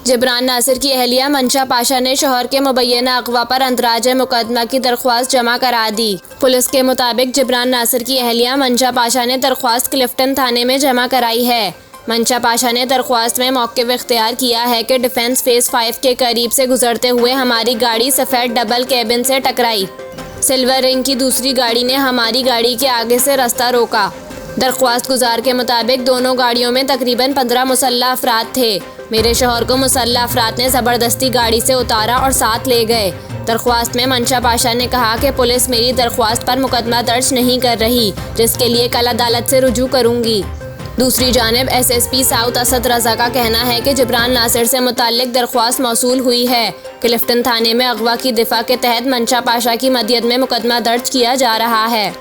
जिब्रान नासिर की अहलिया मंशा पाशा ने शौहर के मुबैना अगवा पर अंतराज मुकदमा की दरख्वास्त जमा करा दी। पुलिस के मुताबिक जिब्रान नासिर की अहलिया मंशा पाशा ने दरख्वास्त क्लिफ्टन थाने में जमा कराई है। मंशा पाशा ने दरख्वास्त में मौक़िफ़ इख्तियार किया है कि डिफेंस फेज़ 5 के करीब से गुजरते हुए हमारी गाड़ी सफ़ेद डबल कैबिन से टकराई। सिल्वर रिंग की दूसरी गाड़ी ने हमारी गाड़ी के आगे से रास्ता रोका। दरख्वास्त गुजार के मुताबिक दोनों गाड़ियों में तकरीबन 15 मुसल्लह अफराद थे। मेरे शौहर को मुसल्लह अफराद ने ज़बरदस्ती गाड़ी से उतारा और साथ ले गए। दरख्वास्त में मंशा पाशा ने कहा कि पुलिस मेरी दरख्वास्त पर मुकदमा दर्ज नहीं कर रही, जिसके लिए कल अदालत से रुजू करूंगी। दूसरी जानिब SSP साउथ असद रज़ा का कहना है कि जिब्रान नासिर से मुताल्लिक दरख्वास्त मौसूल हुई है। क्लिफ्टन थाने में अगवा की दिफा के तहत मंशा पाशा की मदियत में मुकदमा दर्ज किया जा रहा है।